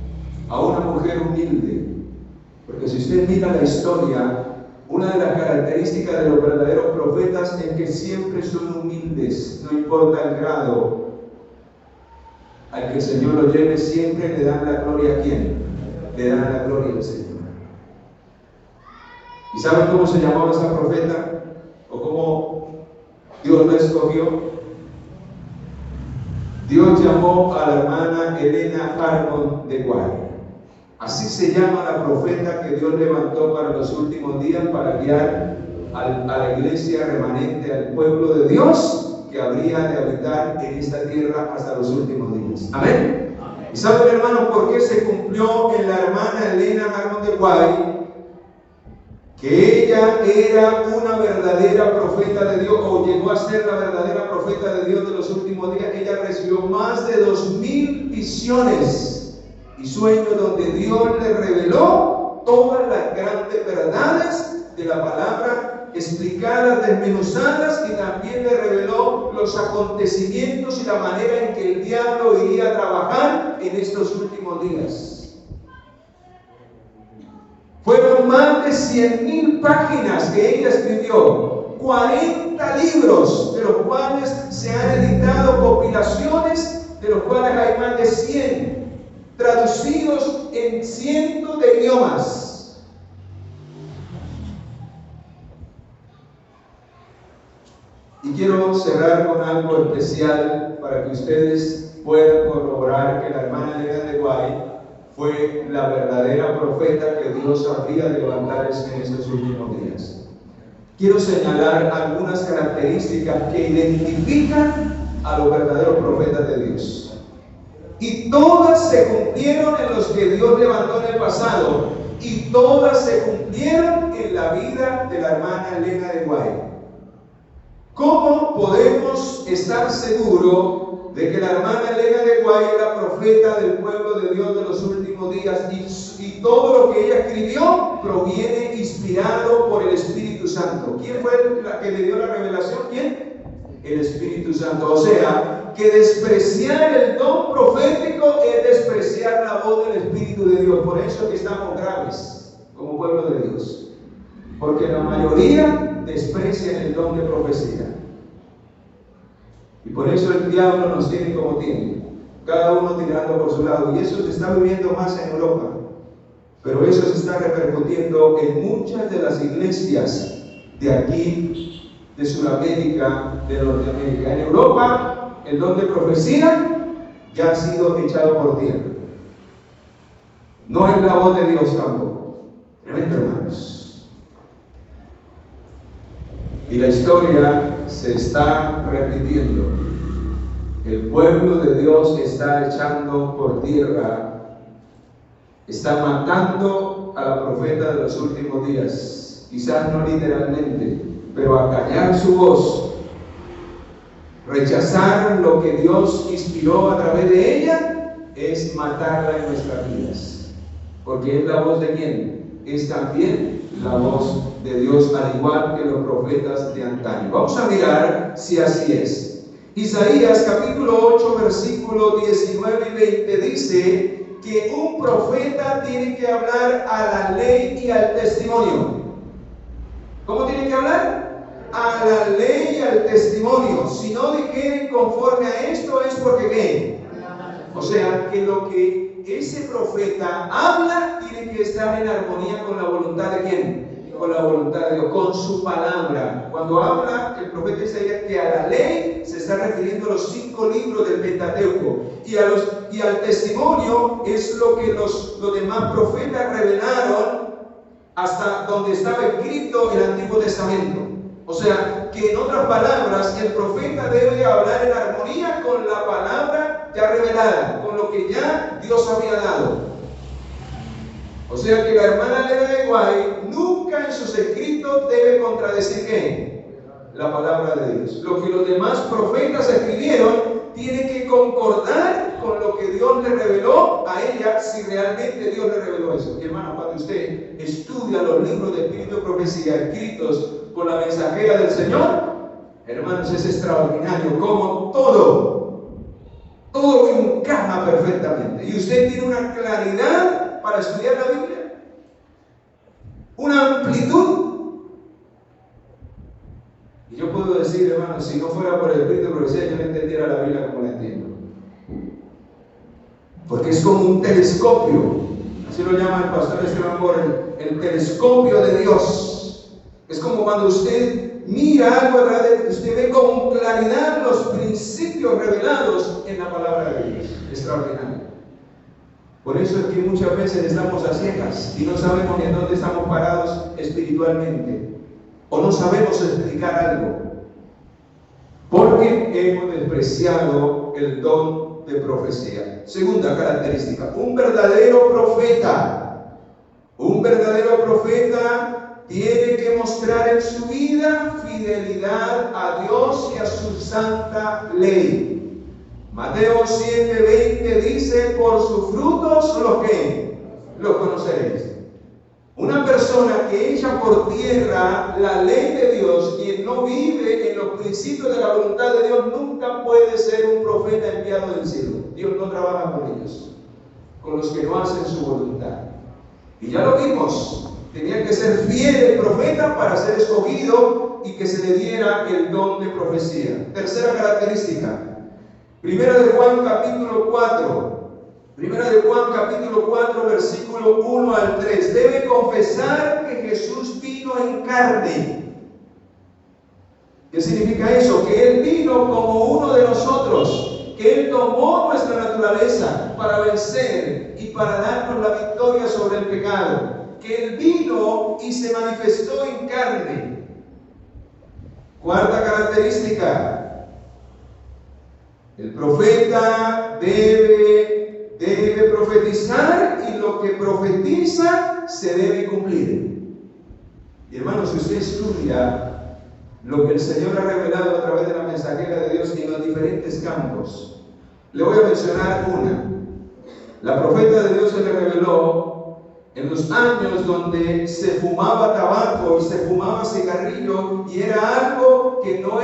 a una mujer humilde. Porque si usted mira la historia, una de las características de los verdaderos profetas es que siempre son humildes, no importa el grado al que el Señor lo lleve, siempre le dan la gloria a ¿quién? Le dan la gloria al Señor. ¿Y saben cómo se llamaba esa profeta? ¿O cómo Dios la escogió? Dios llamó a la hermana Elena Harmon de Guay. Así se llama la profeta que Dios levantó para los últimos días para guiar a la iglesia remanente, al pueblo de Dios que habría de habitar en esta tierra hasta los últimos días. Amén. ¿Y saben, hermanos, por qué se cumplió en la hermana Elena Harmon de Guay? Que ella era una verdadera profeta de Dios, o llegó a ser la verdadera profeta de Dios de los últimos días. Ella recibió más de 2000 visiones y sueños donde Dios le reveló todas las grandes verdades de la palabra, explicadas, desmenuzadas, y también le reveló los acontecimientos y la manera en que el diablo iría a trabajar en estos últimos días. Fueron más de 100,000 páginas que ella escribió, 40 libros, de los cuales se han editado compilaciones, de los cuales hay más de 100 traducidos en cientos de idiomas. Y quiero cerrar con algo especial para que ustedes puedan corroborar que la hermana Elena de Guay fue la verdadera profeta que Dios habría de levantar en estos últimos días. Quiero señalar algunas características que identifican a los verdaderos profetas de Dios. Y todas se cumplieron en los que Dios levantó en el pasado, y todas se cumplieron en la vida de la hermana Elena de Guay. ¿Cómo podemos estar seguros de que la hermana Elena de Guay era profeta del pueblo de Dios de los últimos días, y todo lo que ella escribió proviene inspirado por el Espíritu Santo? ¿Quién fue la que le dio la revelación? ¿Quién? El Espíritu Santo. O sea, que despreciar el don profético es despreciar la voz del Espíritu de Dios. Por eso que estamos graves como pueblo de Dios, porque la mayoría desprecian el don de profecía. Y por eso el diablo nos tiene como tiene, cada uno tirando por su lado. Y eso se está viviendo más en Europa, pero eso se está repercutiendo en muchas de las iglesias de aquí, de Sudamérica, de Norteamérica. En Europa, el don de profecía ya ha sido echado por tierra. No es la voz de Dios tampoco. Tremendo, hermanos. Y la historia se está repitiendo. El pueblo de Dios está echando por tierra, está matando a la profeta de los últimos días. Quizás no literalmente, pero a callar su voz, rechazar lo que Dios inspiró a través de ella, es matarla en nuestras vidas. Porque es la voz de ¿quién? Es también la voz de Dios, al igual que los profetas de antaño. Vamos a mirar si así es. Isaías capítulo 8, versículo 19 y 20 dice que un profeta tiene que hablar a la ley y al testimonio. ¿Cómo tiene que hablar? A la ley y al testimonio. Si no dijeren conforme a esto, es porque ¿qué? O sea, que lo que ese profeta habla tiene que estar en armonía con la voluntad de ¿quién? Con la voluntad de Dios, con su palabra. Cuando habla el profeta Isaías que a la ley se está refiriendo a los 5 libros del Pentateuco, y al testimonio es lo que los demás profetas revelaron hasta donde estaba escrito el Antiguo Testamento. O sea, que en otras palabras, el profeta debe hablar en armonía con la palabra ya revelada, con lo que ya Dios había dado. O sea que la hermana Elena de Guay nunca en sus escritos debe contradecir ¿qué? La palabra de Dios. Lo que los demás profetas escribieron tiene que concordar con lo que Dios le reveló a ella, si realmente Dios le reveló eso. Y hermano, cuando usted estudia los libros de Espíritu de Profecía escritos por la mensajera del Señor, hermanos, es extraordinario como todo encaja perfectamente. Y usted tiene una claridad para estudiar la Biblia, una amplitud. Y yo puedo decir, hermanos, si no fuera por el Espíritu de Profecía, yo no entendiera la Biblia como la entiendo. Porque es como un telescopio. Así lo llama el pastor Esteban Borel, el telescopio de Dios. Es como cuando usted mira algo a través de usted ve con claridad los principios revelados en la palabra de Dios. Extraordinario. Por eso es que muchas veces estamos a ciegas y no sabemos ni en dónde estamos parados espiritualmente. O no sabemos explicar algo. Porque hemos despreciado el don de profecía. Segunda característica, un verdadero profeta. Un verdadero profeta tiene que mostrar en su vida fidelidad a Dios y a su santa ley. Mateo 7:20 dice, por sus frutos los conoceréis. Una persona que echa por tierra la ley de Dios, quien no vive en los principios de la voluntad de Dios, nunca puede ser un profeta enviado del cielo. Dios no trabaja con ellos, con los que no hacen su voluntad. Y ya lo vimos, tenía que ser fiel el profeta para ser escogido y que se le diera el don de profecía. Tercera característica, Primera de Juan capítulo 4. Primera de Juan capítulo 4 versículo 1 al 3. Debe confesar que Jesús vino en carne. ¿Qué significa eso? Que Él vino como uno de nosotros, que Él tomó nuestra naturaleza para vencer y para darnos la victoria sobre el pecado, que Él vino y se manifestó en carne. Cuarta característica, el profeta debe profetizar y lo que profetiza se debe cumplir. Y hermanos, si usted estudia lo que el Señor ha revelado a través de la mensajera de Dios en los diferentes campos, le voy a mencionar una. La profeta de Dios se le reveló en los años donde se fumaba tabaco y se fumaba cigarrillo y era algo que no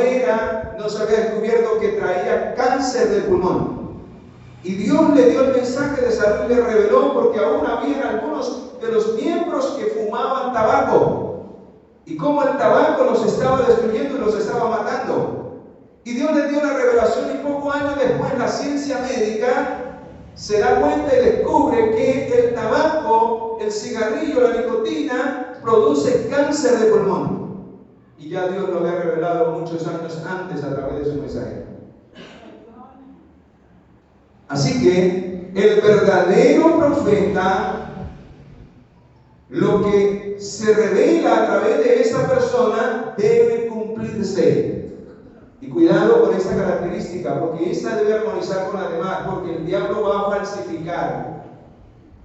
se había descubierto que traía cáncer de pulmón. Y Dios le dio el mensaje de salud y le reveló porque aún había algunos de los miembros que fumaban tabaco. Y cómo el tabaco los estaba destruyendo y los estaba matando. Y Dios le dio la revelación y pocos años después la ciencia médica se da cuenta y descubre que el tabaco, el cigarrillo, la nicotina produce cáncer de pulmón. Y ya Dios lo había revelado muchos años antes a través de su mensaje. Así que el verdadero profeta, lo que se revela a través de esa persona debe cumplirse. Y cuidado con esta característica, porque esta debe armonizar con la demás, porque el diablo va a falsificar.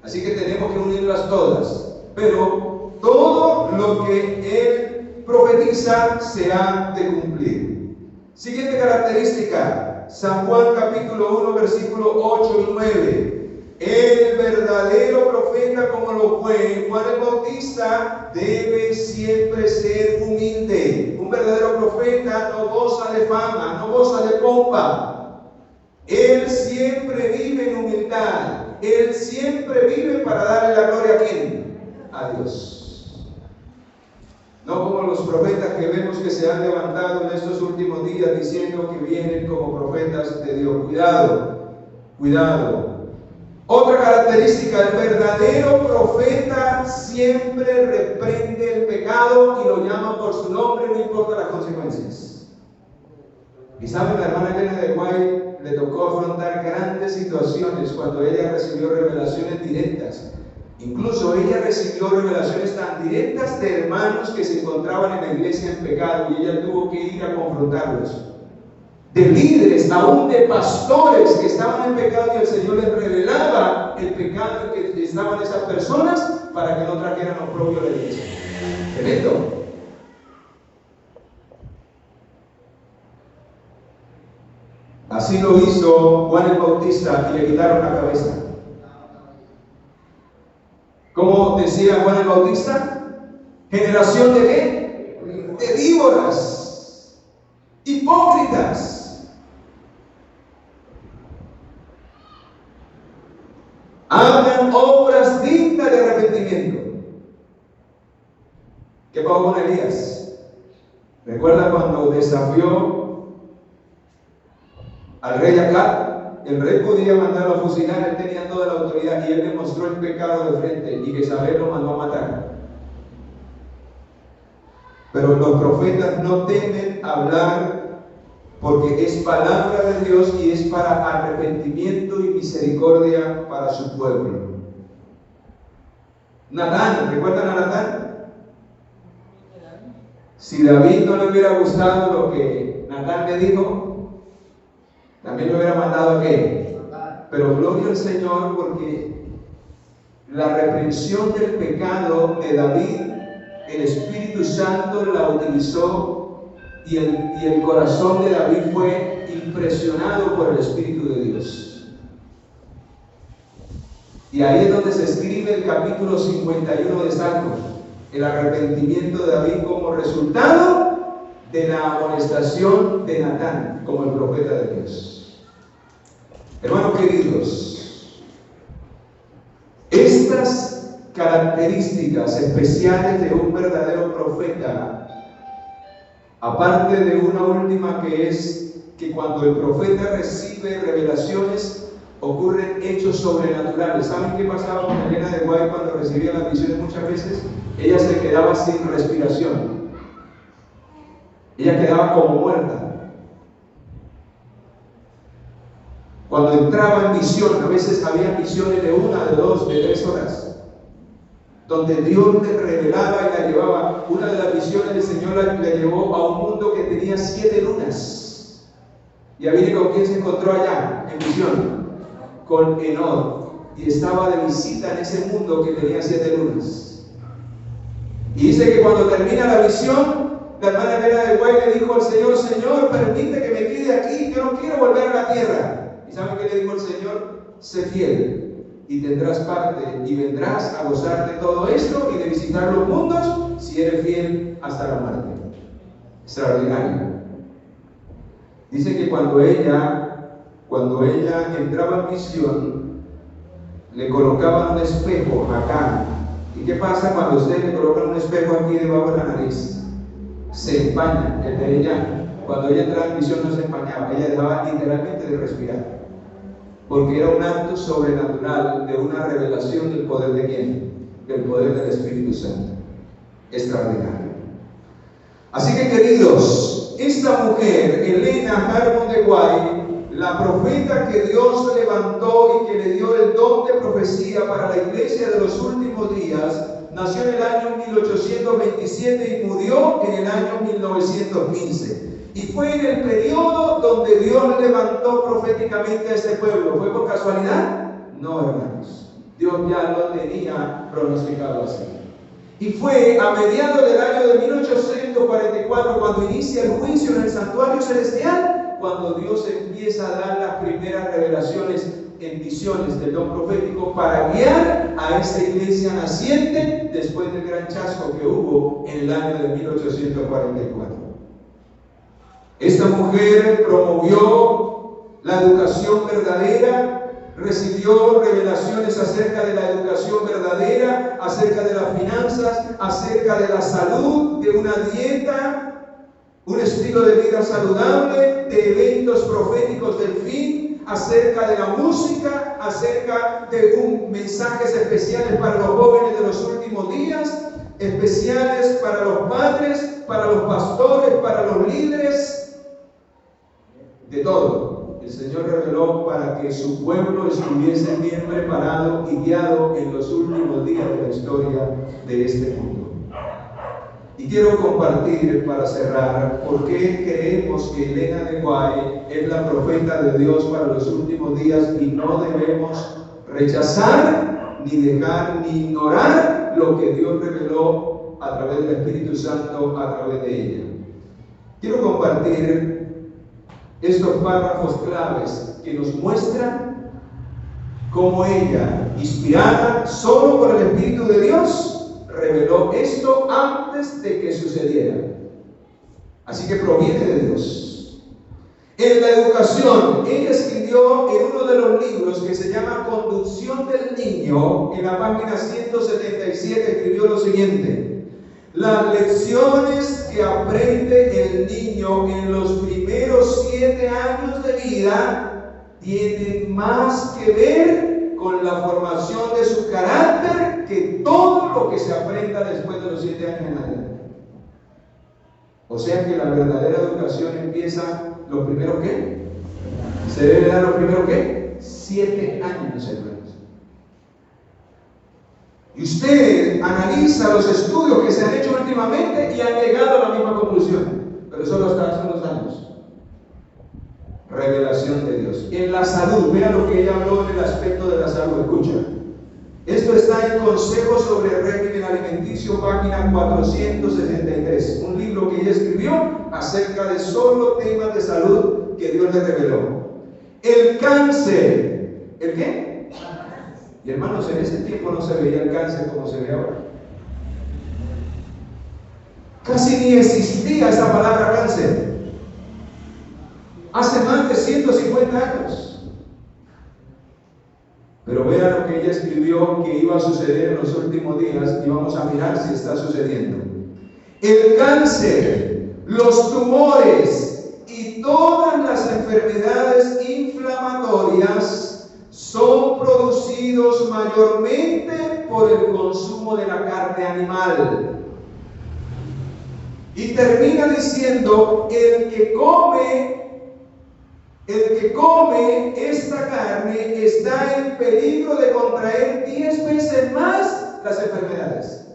Así que tenemos que unirlas todas. Pero todo lo que él profetiza se ha de cumplir. Siguiente característica. San Juan capítulo 1 versículo 8 y 9. El verdadero profeta, como lo fue Juan el Bautista, debe siempre ser humilde. Un verdadero profeta no goza de fama, no goza de pompa. Él siempre vive en humildad. Él siempre vive para darle la gloria a ¿quién? A Dios. No como los profetas que vemos que se han levantado en estos últimos días diciendo que vienen como profetas de Dios. Cuidado, cuidado. Otra característica, el verdadero profeta siempre reprende el pecado y lo llama por su nombre, no importa las consecuencias. Y saben, la hermana Elena de White le tocó afrontar grandes situaciones cuando ella recibió revelaciones directas. Incluso ella recibió revelaciones tan directas de hermanos que se encontraban en la iglesia en pecado y ella tuvo que ir a confrontarlos. De líderes, aún de pastores que estaban en pecado y el Señor les revelaba el pecado en que estaban esas personas para que no trajeran oprobio a la iglesia. Tremendo. Así lo hizo Juan el Bautista y le quitaron la cabeza. ¿Cómo decía Juan el Bautista? ¿Generación de qué? De víboras, hipócritas. Hagan obras dignas de arrepentimiento. ¿Qué pasó con Elías? ¿Recuerda cuando desafió al rey Acab? El rey podía mandarlo a fusilar, él tenía toda la autoridad y él demostró el pecado de frente y Jezabel lo mandó a matar. Pero los profetas no temen hablar porque es palabra de Dios y es para arrepentimiento y misericordia para su pueblo. Natán, ¿recuerdan a Natán? Si David no le hubiera gustado lo que Natán le dijo, también le hubiera mandado a qué. Pero gloria al Señor, porque la reprensión del pecado de David, el Espíritu Santo la utilizó y el corazón de David fue impresionado por el Espíritu de Dios. Y ahí es donde se escribe el capítulo 51 de Salmos, el arrepentimiento de David como resultado de la amonestación de Natán como el profeta de Dios. Hermanos queridos, estas características especiales de un verdadero profeta, aparte de una última que es que cuando el profeta recibe revelaciones, ocurren hechos sobrenaturales. ¿Saben qué pasaba con Elena de White cuando recibía las visiones? Muchas veces ella se quedaba sin respiración, ella quedaba como muerta. Cuando entraba en visión, a veces había visiones de 1, de 2, de 3 horas, donde Dios le revelaba y la llevaba. Una de las visiones del Señor la llevó a un mundo que tenía 7 lunas. Y adivine con quién se encontró allá en visión, con Enoch, y estaba de visita en ese mundo que tenía 7 lunas. Y dice que cuando termina la visión, la hermana Elena de White le dijo al Señor: Señor, permite que me quede aquí, yo no quiero volver a la tierra. ¿Y saben qué le dijo el Señor? Sé fiel y tendrás parte y vendrás a gozar de todo esto y de visitar los mundos si eres fiel hasta la muerte. Extraordinario. Dice que cuando ella entraba en visión, le colocaban un espejo acá. ¿Y qué pasa cuando usted le colocan un espejo aquí debajo de la nariz? Se empaña. El de ella, cuando ella entraba en visión, no se empañaba, ella dejaba literalmente de respirar, porque era un acto sobrenatural de una revelación del poder de ¿quién? Del poder del Espíritu Santo. Extraordinario. Así que, queridos, esta mujer, Elena Harmon de White, la profeta que Dios levantó y que le dio el don de profecía para la iglesia de los últimos días, nació en el año 1827 y murió en el año 1915. Y fue en el periodo donde Dios levantó proféticamente a este pueblo. ¿Fue por casualidad? No, hermanos. Dios ya lo tenía pronosticado así. Y fue a mediados del año de 1844 cuando inicia el juicio en el santuario celestial, cuando Dios empieza a dar las primeras revelaciones en visiones del don profético para guiar a esta iglesia naciente después del gran chasco que hubo en el año de 1844. Esta mujer promovió la educación verdadera, recibió revelaciones acerca de la educación verdadera, acerca de las finanzas, acerca de la salud, de una dieta, un estilo de vida saludable, de eventos proféticos del fin, acerca de la música, acerca de mensajes especiales para los jóvenes de los últimos días, especiales para los padres, para los pastores, para los líderes. De todo, el Señor reveló para que su pueblo estuviese bien preparado y guiado en los últimos días de la historia de este mundo. Y quiero compartir para cerrar por qué creemos que Elena de White es la profeta de Dios para los últimos días y no debemos rechazar, ni dejar, ni ignorar lo que Dios reveló a través del Espíritu Santo, a través de ella. Quiero compartir estos párrafos claves que nos muestran cómo ella, inspirada solo por el Espíritu de Dios, reveló esto antes de que sucediera. Así que proviene de Dios. En la educación, ella escribió en uno de los libros que se llama Conducción del Niño, en la página 177, escribió lo siguiente: las lecciones que aprende el niño en los primeros 7 años de vida tienen más que ver con la formación de su carácter que todo lo que se aprenda después de los 7 años en adelante. O sea que la verdadera educación empieza los primeros ¿qué? Se debe dar los primeros ¿qué? 7 años, hermanos. Y usted analiza los estudios que se han hecho últimamente y han llegado a la misma conclusión, pero solo hasta hace unos años. Revelación de Dios. En la salud, vean lo que ella habló en el aspecto de la salud, escucha. Esto está en Consejos sobre el Régimen Alimenticio, página 463, un libro que ella escribió acerca de solo temas de salud que Dios le reveló. El cáncer, ¿el qué? Y hermanos, en ese tiempo no se veía el cáncer como se ve ahora. Casi ni existía esa palabra cáncer. Hace más de 150 años. Pero vean lo que ella escribió que iba a suceder en los últimos días y vamos a mirar si está sucediendo. El cáncer, los tumores y todas las enfermedades inflamatorias son producidos mayormente por el consumo de la carne animal. Y termina diciendo: el que come esta carne está en peligro de contraer 10 veces más las enfermedades.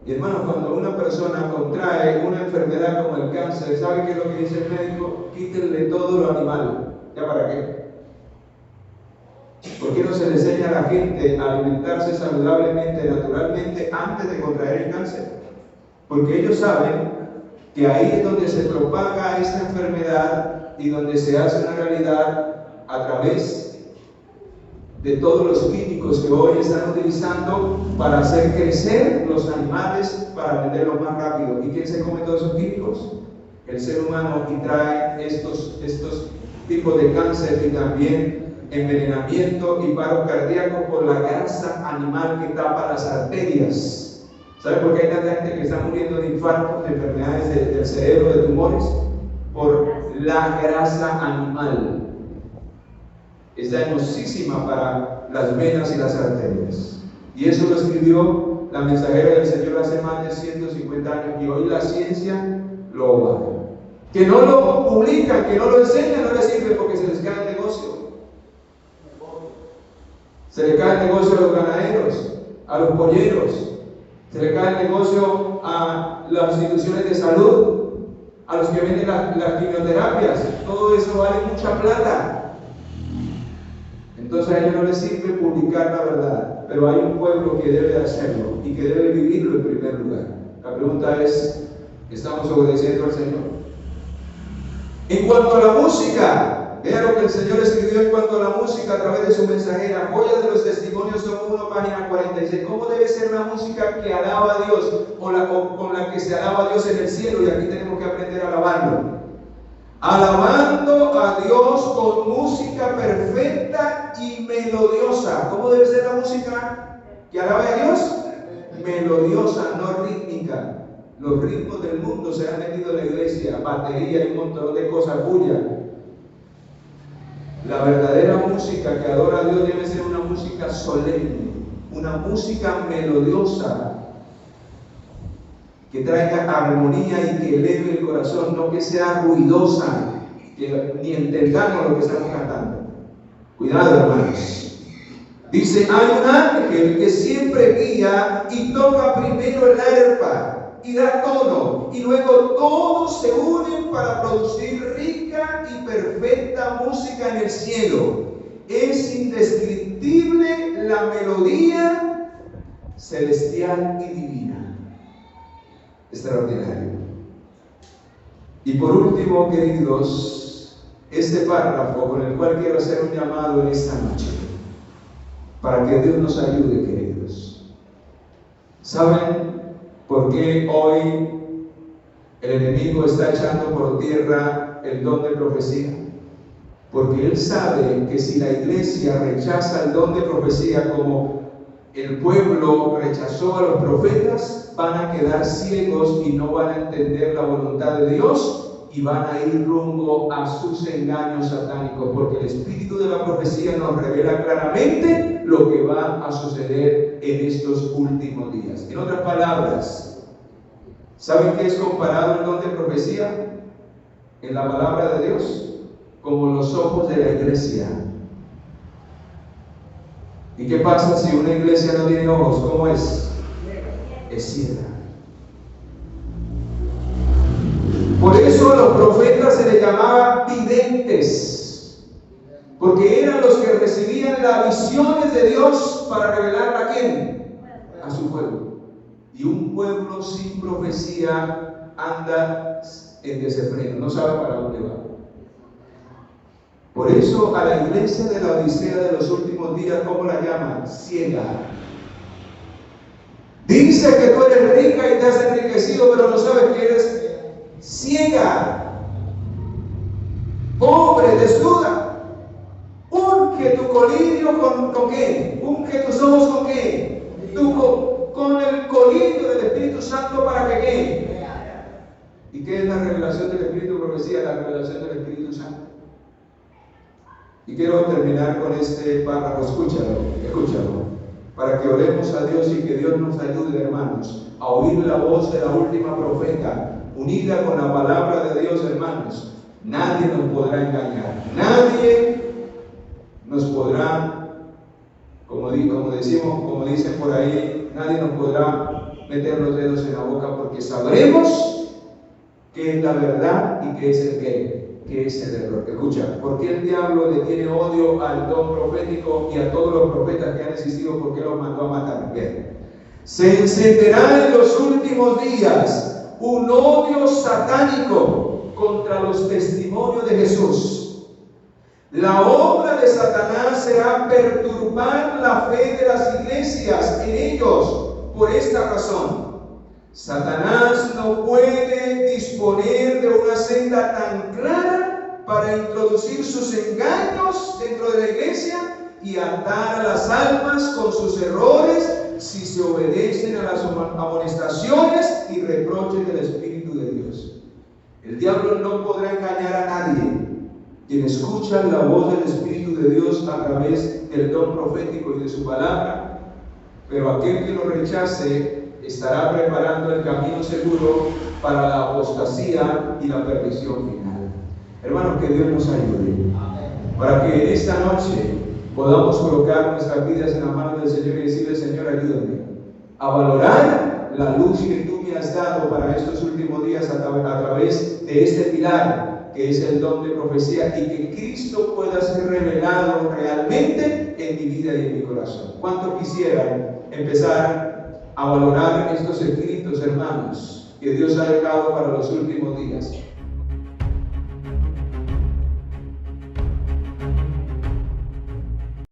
Y hermanos, cuando una persona contrae una enfermedad como el cáncer, ¿sabe qué es lo que dice el médico? Quítenle todo lo animal. ¿Ya para qué? ¿Por qué no se le enseña a la gente a alimentarse saludablemente, naturalmente, antes de contraer el cáncer? Porque ellos saben que ahí es donde se propaga esta enfermedad y donde se hace una realidad a través de todos los químicos que hoy están utilizando para hacer crecer los animales para venderlos más rápido. ¿Y quién se come todos esos químicos? El ser humano, y trae estos tipos de cáncer y también envenenamiento y paros cardíacos por la grasa animal que tapa las arterias. ¿Sabe por qué hay tanta gente que está muriendo de infartos, de enfermedades del cerebro, de tumores? Por la grasa animal. Es dañosísima para las venas y las arterias. Y eso lo escribió la mensajera del Señor hace más de 150 años y hoy la ciencia lo avala. Que no lo publican, que no lo enseñan, no les sirve porque se les cae el negocio. Se le cae el negocio a los ganaderos, a los polleros. Se le cae el negocio a las instituciones de salud, a los que venden las quimioterapias. Todo eso vale mucha plata. Entonces a ellos no les sirve publicar la verdad, pero hay un pueblo que debe hacerlo y que debe vivirlo en primer lugar. La pregunta es, ¿estamos obedeciendo al Señor? En cuanto a la música, vean lo que el Señor escribió en cuanto a la música a través de su mensajera. Joya de los testimonios, son 1, página 46. ¿Cómo debe ser una música que alaba a Dios o con la que se alaba a Dios en el cielo? Y aquí tenemos que aprender a alabarlo. Alabando a Dios con música perfecta y melodiosa. ¿Cómo debe ser la música que alabe a Dios? Melodiosa, no rítmica. Los ritmos del mundo se han metido en la iglesia, batería y un montón de cosas bulla. La verdadera música que adora a Dios debe ser una música solemne, una música melodiosa, que traiga armonía y que eleve el corazón, no que sea ruidosa, que ni entendamos lo que estamos cantando. Cuidado, hermanos. Dice, hay un ángel que siempre guía y toca primero el arpa y da tono, y luego todos se unen para producir rica y perfecta música en el cielo. Es indescriptible la melodía celestial y divina. Extraordinario. Y por último, queridos, este párrafo con el cual quiero hacer un llamado en esta noche, para que Dios nos ayude, queridos. ¿Saben por qué hoy el enemigo está echando por tierra el don de profecía? Porque él sabe que si la iglesia rechaza el don de profecía como el pueblo rechazó a los profetas, van a quedar ciegos y no van a entender la voluntad de Dios y van a ir rumbo a sus engaños satánicos, porque el espíritu de la profecía nos revela claramente lo que va a suceder en estos últimos días. En otras palabras, ¿saben qué es comparado el don de profecía en la palabra de Dios? Como los ojos de la iglesia. ¿Y qué pasa si una iglesia no tiene ojos? ¿Cómo es? Es ciega. Por eso a los profetas se les llamaba videntes, porque eran los que recibían las visiones de Dios para revelarla a quién, a su pueblo. Y un pueblo sin profecía anda en desenfreno, no sabe para dónde va. Por eso a la iglesia de la Odisea de los últimos días, ¿cómo la llaman? Ciega. Dice que tú eres rica y te has enriquecido, pero no sabes que eres ciega, pobre, desnuda. Unge tu colirio ¿con qué? Unge tus ojos ¿con qué? Con el colirio del Espíritu Santo para que ¿qué? ¿Y qué es la revelación del Espíritu? Profecía, la revelación del Espíritu Santo. Y quiero terminar con este párrafo, escúchalo, para que oremos a Dios y que Dios nos ayude, hermanos, a oír la voz de la última profeta, unida con la palabra de Dios, hermanos. Nadie nos podrá engañar, nadie nos podrá, como dicen por ahí, nadie nos podrá meter los dedos en la boca, porque sabremos qué es la verdad y qué es el qué. Que es el error. Escucha, ¿por qué el diablo le tiene odio al don profético y a todos los profetas que han existido? ¿Por qué los mandó a matar? Bien. Se encenderá en los últimos días un odio satánico contra los testimonios de Jesús. La obra de Satanás será perturbar la fe de las iglesias en ellos. Por esta razón, Satanás no puede disponer de una senda tan clara para introducir sus engaños dentro de la iglesia y atar a las almas con sus errores si se obedecen a las amonestaciones y reproches del Espíritu de Dios. El diablo no podrá engañar a nadie. Quien escucha la voz del Espíritu de Dios a través del don profético y de su palabra, pero aquel que lo rechace estará preparando el camino seguro para la apostasía y la perdición final. Hermanos, que Dios nos ayude para que en esta noche podamos colocar nuestras vidas en las manos del Señor y decirle: Señor, ayúdame a valorar la luz que tú me has dado para estos últimos días a través de este pilar que es el don de profecía, y que Cristo pueda ser revelado realmente en mi vida y en mi corazón. ¿Cuántos quisieran empezar a valorar estos escritos, hermanos, que Dios ha dejado para los últimos días?